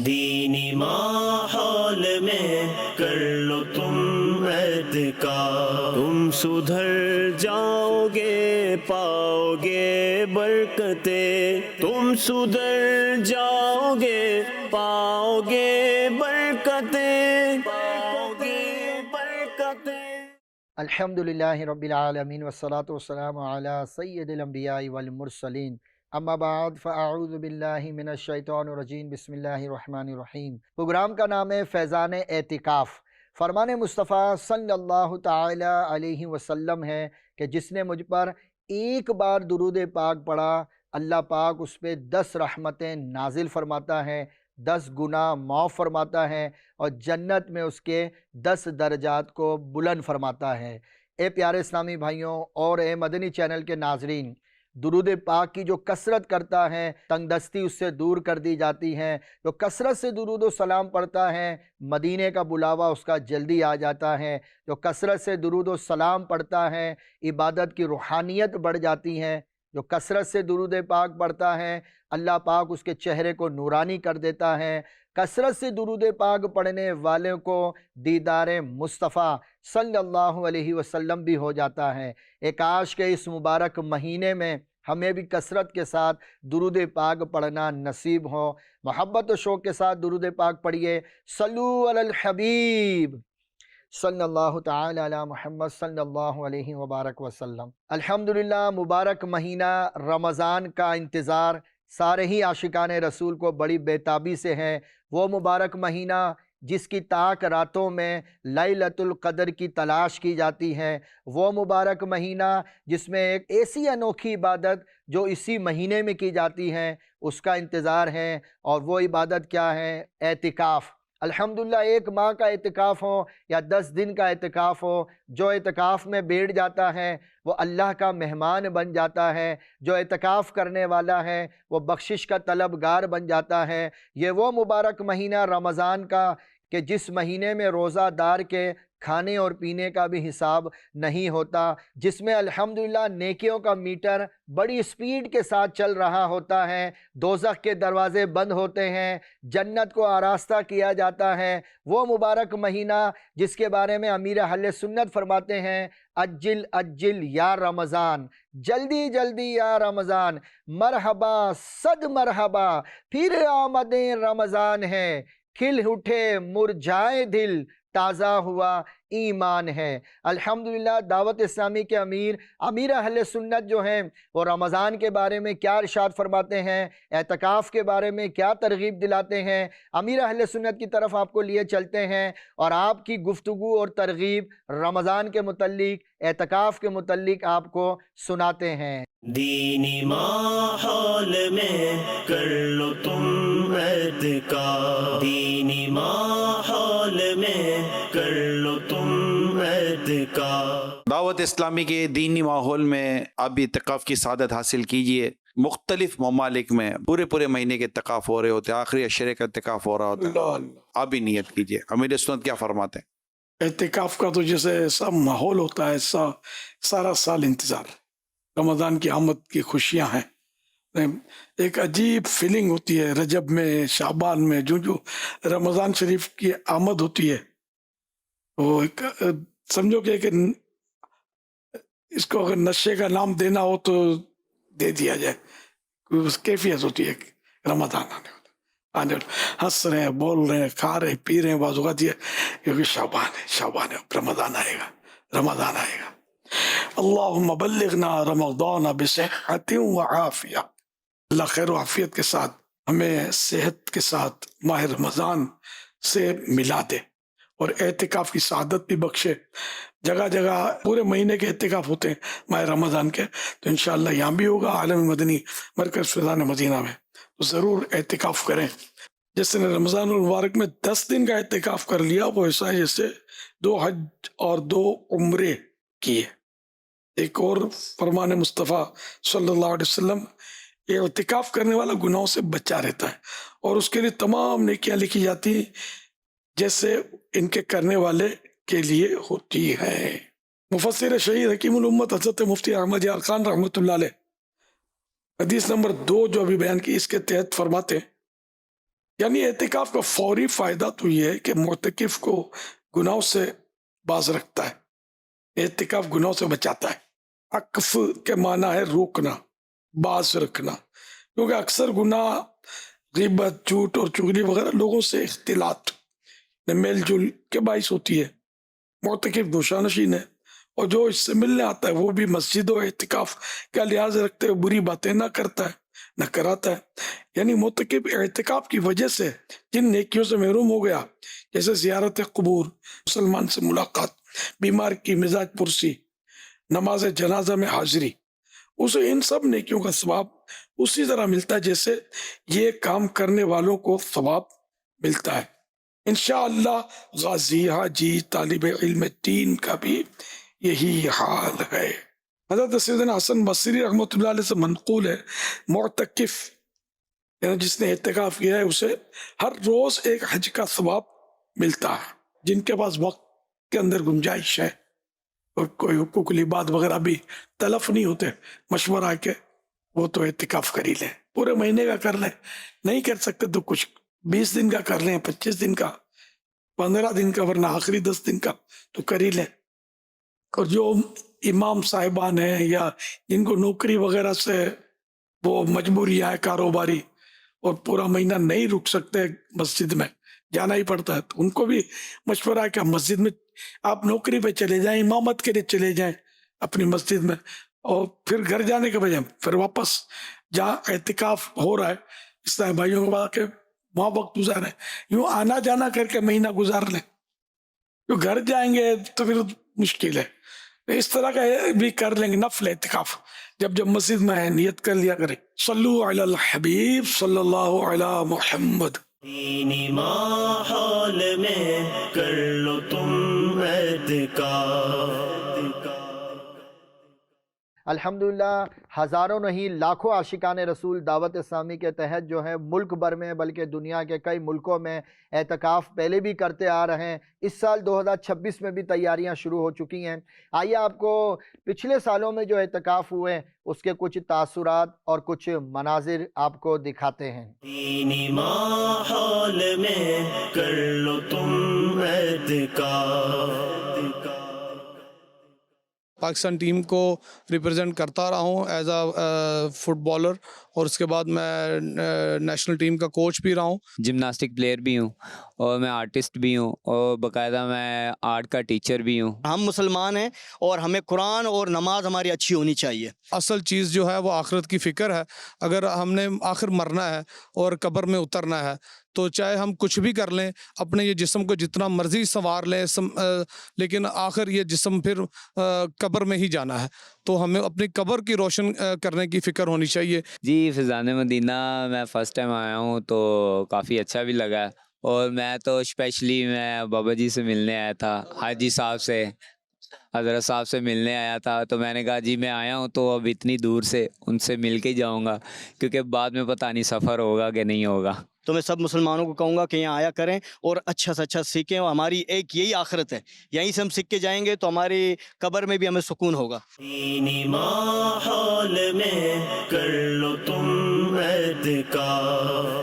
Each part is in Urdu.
دینی ماحول میں کر لو تم اعتکاف، تم سدھر جاؤ گے پاؤ گے برکتیں، تم سدھر جاؤ گے پاؤ گے برکتیں، پاؤ گے برکتیں۔ الحمدللہ رب العالمین والصلاة والسلام علی سید الانبیاء والمرسلین، اما بعد فاعوذ باللہ من الشیطان الرجیم، بسم اللہ الرحمن الرحیم۔ پروگرام کا نام ہے فیضان اعتکاف۔ فرمان مصطفیٰ صلی اللہ تعالی علیہ وسلم ہے کہ جس نے مجھ پر ایک بار درود پاک پڑھا، اللہ پاک اس پہ 10 رحمتیں نازل فرماتا ہے، 10 گناہ معاف فرماتا ہے، اور جنت میں اس کے 10 درجات کو بلند فرماتا ہے۔ اے پیارے اسلامی بھائیوں اور اے مدنی چینل کے ناظرین، درود پاک کی جو کثرت کرتا ہے تنگ دستی اس سے دور کر دی جاتی ہے، جو کثرت سے درود و سلام پڑھتا ہے مدینے کا بلاوا اس کا جلدی آ جاتا ہے، جو کثرت سے درود و سلام پڑھتا ہے عبادت کی روحانیت بڑھ جاتی ہے، جو کثرت سے درود پاک پڑھتا ہے اللہ پاک اس کے چہرے کو نورانی کر دیتا ہے۔ کثرت سے درود پاک پڑھنے والوں کو دیدار مصطفیٰ صلی اللہ علیہ وسلم بھی ہو جاتا ہے۔ کاش کہ اس مبارک مہینے میں ہمیں بھی کثرت کے ساتھ درود پاک پڑھنا نصیب ہو۔ محبت و شوق کے ساتھ درود پاک پڑھیے۔ صلو علی الحبیب صلی اللہ تعالی علی محمد صلی اللہ علیہ وبارک وسلم۔ الحمدللہ مبارک مہینہ رمضان کا انتظار سارے ہی عاشقان رسول کو بڑی بےتابی سے ہے۔ وہ مبارک مہینہ جس کی طاق راتوں میں لیلۃ القدر کی تلاش کی جاتی ہے، وہ مبارک مہینہ جس میں ایک ایسی انوکھی عبادت جو اسی مہینے میں کی جاتی ہے اس کا انتظار ہے، اور وہ عبادت کیا ہے؟ اعتکاف۔ الحمدللہ 1 ماہ کا اعتکاف ہو یا 10 دن کا اعتکاف ہو، جو اعتکاف میں بیٹھ جاتا ہے وہ اللہ کا مہمان بن جاتا ہے، جو اعتکاف کرنے والا ہے وہ بخشش کا طلبگار بن جاتا ہے۔ یہ وہ مبارک مہینہ رمضان کا کہ جس مہینے میں روزہ دار کے کھانے اور پینے کا بھی حساب نہیں ہوتا، جس میں الحمدللہ نیکیوں کا میٹر بڑی سپیڈ کے ساتھ چل رہا ہوتا ہے، دوزخ کے دروازے بند ہوتے ہیں، جنت کو آراستہ کیا جاتا ہے۔ وہ مبارک مہینہ جس کے بارے میں امیر اہل سنت فرماتے ہیں، اجل اجل یا رمضان، جلدی جلدی یا رمضان، مرحبا صد مرحبا، پھر آمد رمضان ہے، کھل اٹھے مرجھائے دل، تازہ ہوا ایمان ہے۔ الحمدللہ دعوت اسلامی کے امیر اہل سنت جو ہیں وہ رمضان کے بارے میں کیا ارشاد فرماتے ہیں، اعتکاف کے بارے میں کیا ترغیب دلاتے ہیں، امیر اہل سنت کی طرف آپ کو لیے چلتے ہیں اور آپ کی گفتگو اور ترغیب رمضان کے متعلق، اعتکاف کے متعلق آپ کو سناتے ہیں۔ دینی ماحول میں کر لو تم اعتکاف، دینی ماحول میں کر لو تم اعتکاف۔ دعوت اسلامی کے دینی ماحول میں اب اعتکاف کی سعادت حاصل کیجئے۔ مختلف ممالک میں پورے مہینے کے اعتکاف ہو رہے ہوتے ہیں، آخری عشرے کا اعتکاف ہو رہا ہوتا ہے، آپ بھی نیت کیجئے۔ امیر سنت کیا فرماتے ہیں؟ اعتکاف کا تو جیسے ایسا ماحول ہوتا ہے، سارا سال انتظار، رمضان کی آمد کی خوشیاں ہیں، ایک عجیب فیلنگ ہوتی ہے رجب میں، شعبان میں، جو رمضان شریف کی آمد ہوتی ہے، وہ ایک سمجھو کہ اس کو اگر نشے کا نام دینا ہو تو دے دیا جائے، اس کیفیت ہوتی ہے رمضان آنے والا، ہنس رہے ہیں، بول رہے ہیں، کھا رہے ہیں، پی رہے ہیں، بعض اوقات یہ کیونکہ شعبان ہے، رمضان آئے گا۔ اللہم بلغنا رمضان بصحت و عافیہ، اللہ خیر و عافیت کے ساتھ ہمیں صحت کے ساتھ ماہ رمضان سے ملا دے اور اعتکاف کی سعادت بھی بخشے۔ جگہ جگہ پورے مہینے کے اعتکاف ہوتے ہیں ماہ رمضان کے، تو انشاءاللہ یہاں بھی ہوگا عالم مدنی مرکز فیضان مدینہ میں، تو ضرور اعتکاف کریں۔ جس نے رمضان المبارک میں 10 دن کا اعتکاف کر لیا وہ ایسا ہے جیسے 2 حج اور 2 عمرے کیے۔ ایک اور فرمان مصطفیٰ صلی اللہ علیہ وسلم، اعتکاف کرنے والا گناہوں سے بچا رہتا ہے اور اس کے لیے تمام نیکیاں لکھی جاتی ہیں جیسے ان کے کرنے والے کے لیے ہوتی ہیں۔ مفسر شہید حکیم الامت حضرت مفتی احمد یار خان رحمۃ اللہ علیہ حدیث نمبر 2 جو ابھی بیان کی، اس کے تحت فرماتے ہیں یعنی اعتکاف کا فوری فائدہ تو یہ ہے کہ معتکف کو گناہوں سے باز رکھتا ہے، اعتکاف گناہوں سے بچاتا ہے۔ عکف کے معنی ہے روکنا، باز رکھنا، کیونکہ اکثر گناہ غیبت، جھوٹ اور چغلی وغیرہ لوگوں سے اختلاط، میل جول کے باعث ہوتی ہے۔ معتکف گوشہ نشین ہے، اور جو اس سے ملنے آتا ہے وہ بھی مسجد و اعتکاف کا لحاظ رکھتے ہوئے بری باتیں نہ کرتا ہے نہ کراتا ہے۔ یعنی معتکف اعتکاف کی وجہ سے جن نیکیوں سے محروم ہو گیا، جیسے زیارت قبور، مسلمان سے ملاقات، بیمار کی مزاج پرسی، نماز جنازہ میں حاضری، اسے ان سب نیکیوں کا ثواب اسی طرح ملتا ہے جیسے یہ کام کرنے والوں کو ثواب ملتا ہے۔ انشاءاللہ غازی، حاجی، طالب علم دین کا بھی یہی حال ہے۔ حضرت سیدنا حسن بصری رحمۃ اللہ علیہ سے منقول ہے، معتکف یعنی جس نے اعتکاف کیا ہے اسے ہر روز ایک حج کا ثواب ملتا ہے۔ جن کے پاس وقت کے اندر گنجائش ہے اور کوئی حقوق العباد وغیرہ بھی تلف نہیں ہوتے، مشورہ ہے کہ وہ تو اعتکاف کر ہی لیں، پورے مہینے کا کر لیں، نہیں کر سکتے تو کچھ 20 دن کا کر لیں، 25 دن کا، 15 دن کا، ورنہ آخری 10 دن کا تو کر ہی لیں۔ اور جو امام صاحبان ہیں یا جن کو نوکری وغیرہ سے وہ مجبوری ہے کاروباری اور پورا مہینہ نہیں رک سکتے مسجد میں، جانا ہی پڑتا ہے، تو ان کو بھی مشورہ ہے کہ مسجد میں آپ نوکری پہ چلے جائیں، امامت کے لیے چلے جائیں اپنی مسجد میں، اور پھر گھر جانے کے بجائے پھر واپس جہاں اعتکاف ہو رہا ہے اسلامی بھائیوں کے بعد کہ وہاں وقت گزاریں، یوں آنا جانا کر کے مہینہ گزار لیں۔ جو گھر جائیں گے تو پھر مشکل ہے، اس طرح کا بھی کر لیں گے نفل اعتکاف، جب مسجد میں ہے نیت کر لیا کریں۔ صلو علی الحبیب صلی اللہ علی محمد۔ دینی ماحول میں کر لو تم اعتکاف۔ الحمدللہ ہزاروں نہیں لاکھوں عاشقان رسول دعوت اسلامی کے تحت جو ہے ملک بھر میں بلکہ دنیا کے کئی ملکوں میں اعتکاف پہلے بھی کرتے آ رہے ہیں۔ اس سال 2026 میں بھی تیاریاں شروع ہو چکی ہیں۔ آئیے آپ کو پچھلے سالوں میں جو اعتکاف ہوئے اس کے کچھ تاثرات اور کچھ مناظر آپ کو دکھاتے ہیں۔ دینی ماحول میں کر لو تم اعتکاف۔ پاکستان ٹیم کو ریپرزینٹ کرتا رہا ہوں ایز اے فٹ بالر، اور اس کے بعد میں نیشنل ٹیم کا کوچ بھی رہا ہوں، جمناسٹک پلیئر بھی ہوں، اور میں آرٹسٹ بھی ہوں، اور باقاعدہ میں آرٹ کا ٹیچر بھی ہوں۔ ہم مسلمان ہیں اور ہمیں قرآن اور نماز ہماری اچھی ہونی چاہیے۔ اصل چیز جو ہے وہ آخرت کی فکر ہے۔ اگر ہم نے آخر مرنا ہے اور قبر میں اترنا ہے تو چاہے ہم کچھ بھی کر لیں، اپنے یہ جسم کو جتنا مرضی سنوار لیں، لیکن آخر یہ جسم پھر قبر میں ہی جانا ہے، تو ہمیں اپنی قبر کی روشن کرنے کی فکر ہونی چاہیے۔ جی فیضان مدینہ میں فرسٹ ٹائم آیا ہوں تو کافی اچھا بھی لگا، اور میں تو اسپیشلی میں بابا جی سے ملنے آیا تھا، حاجی صاحب سے، حضرت صاحب سے ملنے آیا تھا، تو میں نے کہا جی میں آیا ہوں تو اب اتنی دور سے ان سے مل کے جاؤں گا، کیونکہ بعد میں پتہ نہیں سفر ہوگا کہ نہیں ہوگا۔ تو میں سب مسلمانوں کو کہوں گا کہ یہاں آیا کریں اور اچھا سے اچھا سیکھیں، اور ہماری ایک یہی آخرت ہے، یہیں سے ہم سیکھ کے جائیں گے تو ہماری قبر میں بھی ہمیں سکون ہوگا۔ دینی ماحول میں کر لو تم اعتکاف۔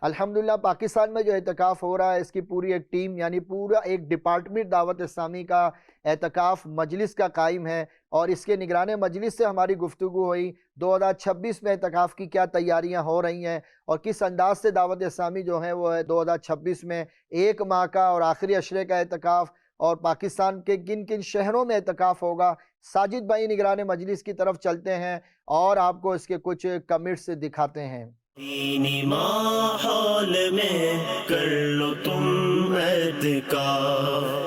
الحمدللہ پاکستان میں جو اعتکاف ہو رہا ہے اس کی پوری ایک ٹیم یعنی پورا ایک ڈپارٹمنٹ دعوت اسلامی کا اعتکاف مجلس کا قائم ہے، اور اس کے نگران مجلس سے ہماری گفتگو ہوئی 2026 میں اعتکاف کی کیا تیاریاں ہو رہی ہیں، اور کس انداز سے دعوت اسلامی جو ہے وہ 2026 میں 1 ماہ کا اور آخری عشرے کا اعتکاف، اور پاکستان کے کن کن شہروں میں اعتکاف ہوگا۔ ساجد بھائی نگران مجلس کی طرف چلتے ہیں اور آپ کو اس کے کچھ کمنٹس دکھاتے ہیں۔ دینی ماحول میں کر لو تم اعتکاف۔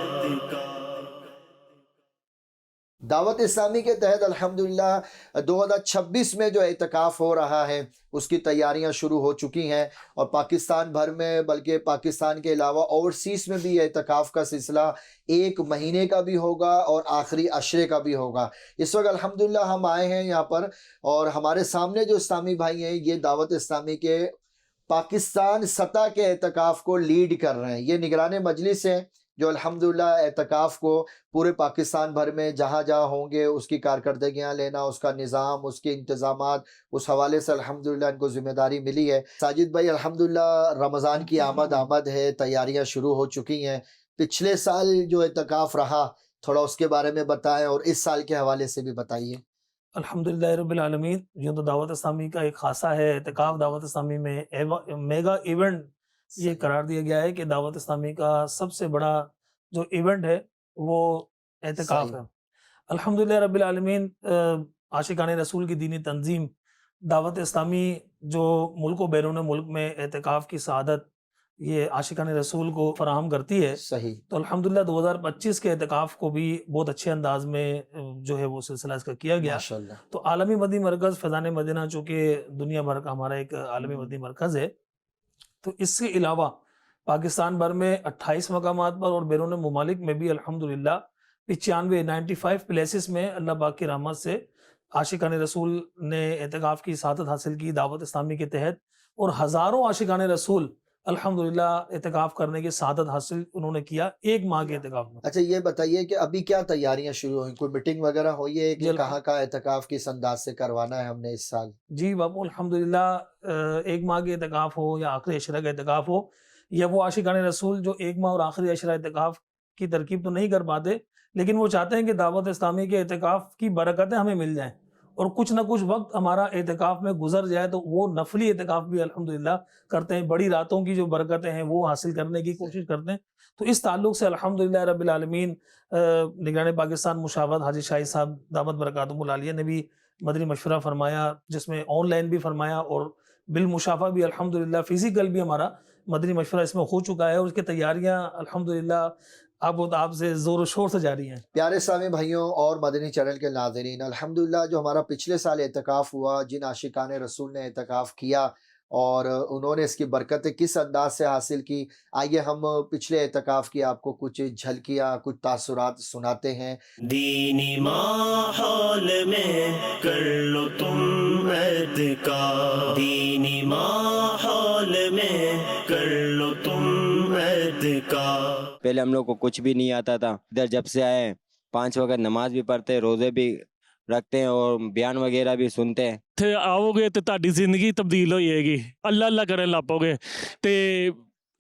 دعوت اسلامی کے تحت الحمدللہ 2026 میں جو اعتکاف ہو رہا ہے اس کی تیاریاں شروع ہو چکی ہیں، اور پاکستان بھر میں بلکہ پاکستان کے علاوہ اوورسیز میں بھی اعتکاف کا سلسلہ 1 مہینے کا بھی ہوگا اور آخری عشرے کا بھی ہوگا۔ اس وقت الحمدللہ ہم آئے ہیں یہاں پر، اور ہمارے سامنے جو اسلامی بھائی ہیں یہ دعوت اسلامی کے پاکستان سطح کے اعتکاف کو لیڈ کر رہے ہیں، یہ نگران مجلس ہیں، جو الحمدللہ اعتکاف کو پورے پاکستان بھر میں جہاں جہاں ہوں گے اس کی کارکردگیاں لینا، اس کا نظام، اس کے انتظامات، اس حوالے سے الحمدللہ ان کو ذمہ داری ملی ہے۔ ساجد بھائی الحمدللہ رمضان کی آمد ہے، تیاریاں شروع ہو چکی ہیں۔ پچھلے سال جو اعتکاف رہا تھوڑا اس کے بارے میں بتائیں، اور اس سال کے حوالے سے بھی بتائیے۔ الحمدللہ رب العالمین، یوں تو دعوت اسلامی کا ایک خاصہ ہے، اعتکاف دعوت اسلامی میں میگا ایونٹ یہ قرار دیا گیا ہے کہ دعوت اسلامی کا سب سے بڑا جو ایونٹ ہے وہ اعتکاف صحیح۔ ہے۔ الحمدللہ رب العالمین، عاشقان رسول کی دینی تنظیم دعوت اسلامی جو ملک و بیرون ملک میں اعتکاف کی سعادت یہ عاشقان رسول کو فراہم کرتی ہے، صحیح۔ تو الحمدللہ 2025 کے اعتکاف کو بھی بہت اچھے انداز میں جو ہے وہ سلسلہ اس کا کیا گیا۔ ماشاءاللہ۔ تو عالمی مدنی مرکز فیضان مدینہ چونکہ دنیا بھر کا ہمارا ایک عالمی مدنی مرکز ہے، تو اس کے علاوہ پاکستان بھر میں 28 مقامات پر اور بیرون ممالک میں بھی الحمدللہ 95 پلیسز میں اللہ پاک کی رحمت سے عاشقان رسول نے اعتکاف کی سعادت حاصل کی دعوت اسلامی کے تحت، اور ہزاروں عاشقان رسول الحمدللہ اعتکاف کرنے کی سعادت حاصل انہوں نے کیا ایک ماہ کے اعتکاف میں۔ اچھا یہ بتائیے کہ ابھی کیا تیاریاں شروع ہوئیں، کوئی میٹنگ وغیرہ ہوئی ہے کہ جی کہاں کا اعتکاف کس انداز سے کروانا ہے ہم نے اس سال؟ جی بابو الحمدللہ، ایک ماہ کے اعتکاف ہو یا آخری عشرہ کا اعتکاف ہو، یا وہ عاشقان رسول جو ایک ماہ اور آخری عشرہ اعتکاف کی ترکیب تو نہیں کر پاتے، لیکن وہ چاہتے ہیں کہ دعوت اسلامی کے اعتکاف کی برکتیں ہمیں مل جائیں اور کچھ نہ کچھ وقت ہمارا اعتکاف میں گزر جائے، تو وہ نفلی اعتکاف بھی الحمدللہ کرتے ہیں، بڑی راتوں کی جو برکتیں ہیں وہ حاصل کرنے کی کوشش کرتے ہیں۔ تو اس تعلق سے الحمدللہ رب العالمین نگران پاکستان مشاورت حاجی شاہی صاحب دامت برکاتہم العالیہ نے بھی مدنی مشورہ فرمایا، جس میں آن لائن بھی فرمایا اور بالمشافہ بھی الحمدللہ فزیکل بھی ہمارا مدنی مشورہ اس میں ہو چکا ہے، اور اس کی تیاریاں الحمدللہ آپ سے زور و شور سے جاری ہیں۔ پیارے سامع بھائیوں اور مدنی چینل کے ناظرین، الحمدللہ جو ہمارا پچھلے سال اعتکاف ہوا، جن عاشقان رسول نے اعتکاف کیا اور انہوں نے اس کی برکتیں کس انداز سے حاصل کی، آئیے ہم پچھلے اعتکاف کی آپ کو کچھ جھلکیاں، کچھ تاثرات سناتے ہیں۔ دینی ماحول میں کر لو تم اعتکاف، دینی ماحول میں کر لو تم اعتکاف۔ پہلے ہم لوگ کو کچھ بھی نہیں آتا تھا، ادھر جب سے آئے 5 وقت نماز بھی پڑھتے، روزے بھی رکھتے ہیں اور بیان وغیرہ بھی سنتے ہیں۔ ਇੱਥੇ ਆਓਗੇ ਤੇ ਤੁਹਾਡੀ ਜ਼ਿੰਦਗੀ ਤਬਦੀਲ ਹੋ ਜਾਏਗੀ, ਅੱਲਾ ਅੱਲਾ ਕਰਨ ਲੱਗ ਪਓਗੇ ਤੇ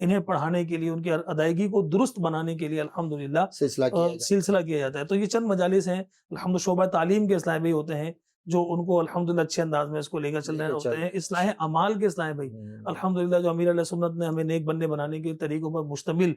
انہیں پڑھانے کے لیے، ان کی ادائیگی کو درست بنانے کے لیے الحمدللہ سلسلہ کیا جاتا ہے. تو یہ چند مجالس ہیں الحمد شعبہ تعلیم کے اصلاح بھائی ہوتے ہیں جو ان کو الحمدللہ اچھے انداز میں اس کو لے کر چل رہے ہوتے ہیں. اصلاح اعمال کے اصلاح بھائی الحمدللہ جو امیر علیہ سنت نے ہمیں نیک بندے بنانے کے طریقوں پر مشتمل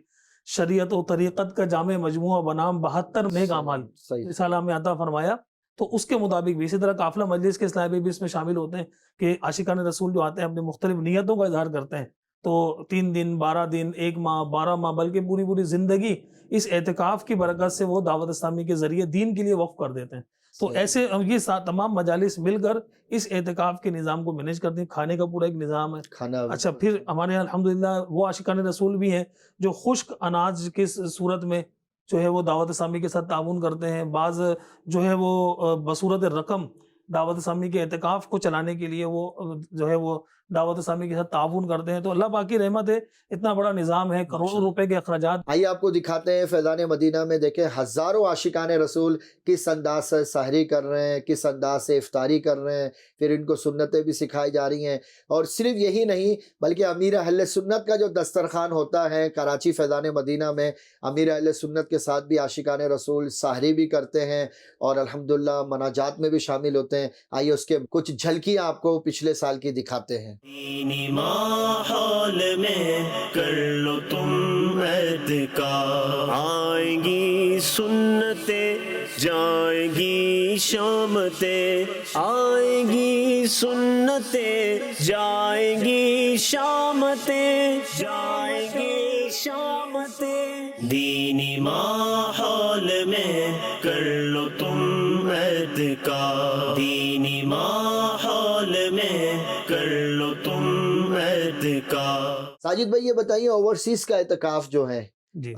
شریعت و طریقت کا جامع مجموعہ بنام 72 نیک اعمال رسالہ میں عطا فرمایا، تو اس کے مطابق بھی اسی طرح قافلہ مجلس کے اصلاح بھی اس میں شامل ہوتے ہیں کہ عاشقان رسول جو آتے ہیں اپنے مختلف نیتوں کا اظہار کرتے ہیں. تو 3 دن 12 دن 1 ماہ 12 ماہ بلکہ پوری زندگی اس اعتکاف کی برکت سے وہ دعوت اسلامی کے ذریعے دین کے لیے وقف کر دیتے ہیں. تو ایسے یہ تمام مجالس مل کر اس اعتکاف کے نظام کو مینیج کرتے ہیں. کھانے کا پورا ایک نظام ہے. اچھا پھر ہمارے یہاں الحمدللہ وہ عاشقان رسول بھی ہیں جو خشک اناج کی صورت میں جو ہے وہ دعوت اسلامی کے ساتھ تعاون کرتے ہیں. بعض جو ہے وہ بصورت رقم دعوت اسلامی کے اعتکاف کو چلانے کے لیے وہ جو ہے وہ دعوت اسلامی کے ساتھ تعاون کرتے ہیں. تو اللہ پاک کی رحمت ہے، اتنا بڑا نظام ہے، کروڑوں روپے کے اخراجات. آئیے آپ کو دکھاتے ہیں فیضان مدینہ میں. دیکھیں ہزاروں عاشقان رسول کس انداز سے سحری کر رہے ہیں، کس انداز سے افطاری کر رہے ہیں، پھر ان کو سنتیں بھی سکھائی جا رہی ہیں. اور صرف یہی نہیں بلکہ امیر اہل سنت کا جو دسترخوان ہوتا ہے کراچی فیضان مدینہ میں، امیر اہل سنت کے ساتھ بھی عاشقان رسول سحری بھی کرتے ہیں اور الحمدللہ مناجات میں بھی شامل ہوتے ہیں. آئیے اس کے کچھ جھلکیاں آپ کو پچھلے سال کی دکھاتے ہیں. دینی ماحول میں کر لو تم اعتکاف، آئیں گی سنتیں جائیں گی شامتیں، آئیں گی سنتیں جائیں گی شامتیں، جائیں گی شامتیں. دینی ماحول میں کر لو تم اعتکاف، دینی ماحول میں کر لو تم اعتکاف. ساجد بھائی یہ بتائیے اوورسیز کا اعتکاف جو ہے جی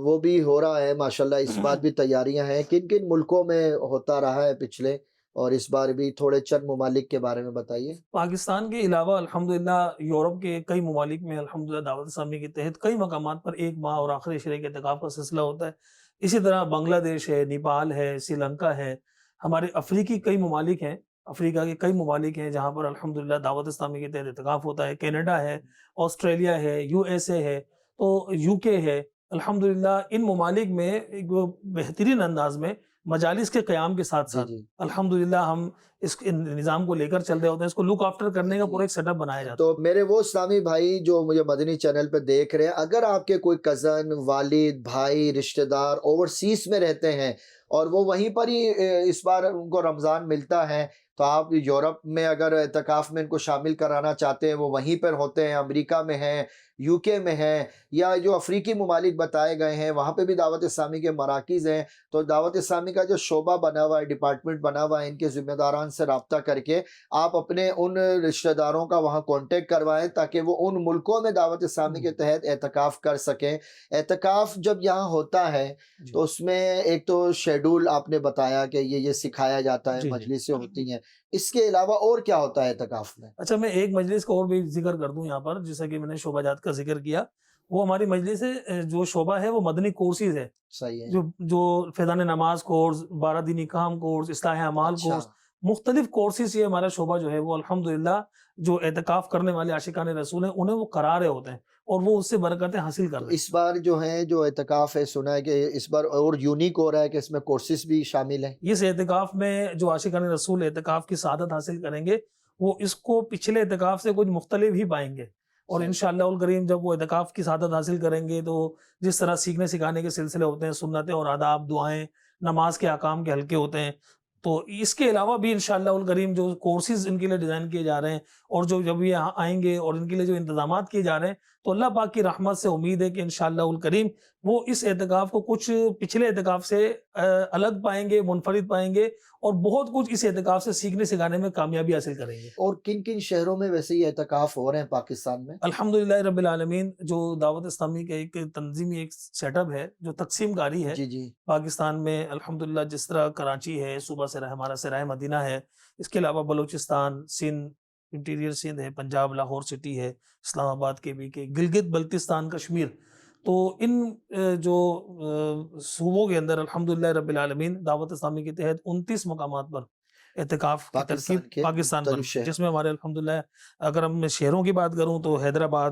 وہ بھی ہو رہا ہے ماشاءاللہ، اس بار بھی تیاریاں ہیں. کن کن ملکوں میں ہوتا رہا ہے پچھلے اور اس بار بھی تھوڑے چند ممالک کے بارے میں بتائیے. پاکستان کے علاوہ الحمدللہ یورپ کے کئی ممالک میں الحمدللہ دعوت اسلامی کے تحت کئی مقامات پر 1 ماہ اور آخری عشرے کے اعتکاف کا سلسلہ ہوتا ہے. اسی طرح بنگلہ دیش ہے، نیپال ہے، سری لنکا ہے، ہمارے افریقی کئی ممالک ہیں، افریقہ کے کئی ممالک ہیں جہاں پر الحمدللہ دعوت اسلامی کے تحت اعتکاف ہوتا ہے. کینیڈا ہے، آسٹریلیا ہے، USA ہے، تو UK ہے. الحمدللہ ان ممالک میں ایک بہترین انداز میں مجالس کے قیام کے ساتھ ساتھ الحمدللہ ہم اس نظام کو لے کر چل رہے ہوتے ہیں. اس کو لک آفٹر کرنے کا پورا ایک سیٹ اپ بنایا جاتا ہے. تو میرے وہ اسلامی بھائی جو مجھے مدنی چینل پہ دیکھ رہے ہیں، اگر آپ کے کوئی کزن، والد، بھائی، رشتہ دار اوورسیز میں رہتے ہیں اور وہ وہیں پر ہی اس بار ان کو رمضان ملتا ہے، تو آپ یورپ میں اگر اعتکاف میں ان کو شامل کرانا چاہتے ہیں، وہ وہیں پر ہوتے ہیں، امریکہ میں ہیں، UK میں ہیں، یا جو افریقی ممالک بتائے گئے ہیں وہاں پہ بھی دعوت اسلامی کے مراکز ہیں، تو دعوت اسلامی کا جو شعبہ بنا ہوا ہے، ڈپارٹمنٹ بنا ہوا ہے، ان کے ذمہ داران سے رابطہ کر کے آپ اپنے ان رشتہ داروں کا وہاں کانٹیکٹ کروائیں تاکہ وہ ان ملکوں میں دعوت اسلامی کے تحت اعتکاف کر سکیں. اعتکاف جب یہاں ہوتا ہے تو اس میں ایک تو شیڈول آپ نے بتایا کہ یہ سکھایا جاتا ہے، مجلسیں ہوتی ہیں، اس کے علاوہ اور کیا ہوتا ہے اعتکاف میں؟ اچھا میں ایک مجلس کا اور بھی ذکر کر دوں یہاں پر، جیسا کہ میں نے شعبہ جات کا ذکر کیا. وہ ہماری مجلس ہے جو شعبہ ہے وہ مدنی کورسز ہے. صحیح ہے. جو فیضان نماز کورس، 12 دینی کام کورس، اصلاح اعمال کورس، مختلف کورسز یہ ہمارا شعبہ جو ہے وہ الحمدللہ جو اعتکاف کرنے والے عاشقان رسول ہیں انہیں وہ کرا رہے ہوتے ہیں اور وہ اس سے برکتیں حاصل کر رہے ہیں. اس بار جو ہے جو اعتکاف ہے، سنا ہے کہ اس بار اور یونیک ہو رہا ہے کہ اس میں کورسز بھی شامل ہیں. اس اعتکاف میں جو عاشقان رسول اعتکاف کی سعادت حاصل کریں گے وہ اس کو پچھلے اعتکاف سے کچھ مختلف ہی پائیں گے. اور انشاءاللہ الکریم جب وہ اعتکاف کی سعادت حاصل کریں گے تو جس طرح سیکھنے سکھانے کے سلسلے ہوتے ہیں، سنتیں اور آداب، دعائیں، نماز کے احکام کے حلقے ہوتے ہیں، تو اس کے علاوہ بھی انشاءاللہ الکریم جو کورسز ان کے لیے ڈیزائن کیے جا رہے ہیں اور جو جب یہ یہاں آئیں گے اور ان کے لیے جو انتظامات کیے جا رہے ہیں، تو اللہ پاک کی رحمت سے امید ہے کہ انشاءاللہ الکریم وہ اس اعتکاف کو کچھ پچھلے اعتکاف سے الگ پائیں گے، منفرد پائیں گے اور بہت کچھ اس اعتکاف سے سیکھنے سکھانے میں کامیابی حاصل کریں گے. اور کن کن شہروں میں ویسے یہ اعتکاف ہو رہے ہیں پاکستان میں؟ الحمدللہ رب العالمین جو دعوت اسلامی کا ایک تنظیمی ایک سیٹ اپ ہے جو تقسیم کاری ہے پاکستان میں، الحمدللہ جس طرح کراچی ہے، صوبہ سرائے ہمارا سرائے مدینہ ہے، اس کے علاوہ بلوچستان، سندھ، انٹیریئر سندھ ہے، پنجاب، لاہور سٹی ہے، اسلام آباد کے بھی، گلگت بلتستان، کشمیر. تو ان جو صوبوں کے اندر الحمدللہ رب العالمین دعوت اسلامی کے تحت 29 مقامات پر اعتکاف کی ترکیب پاکستان پر، جس میں ہمارے الحمدللہ اگر ہم شہروں کی بات کروں تو حیدرآباد،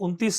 29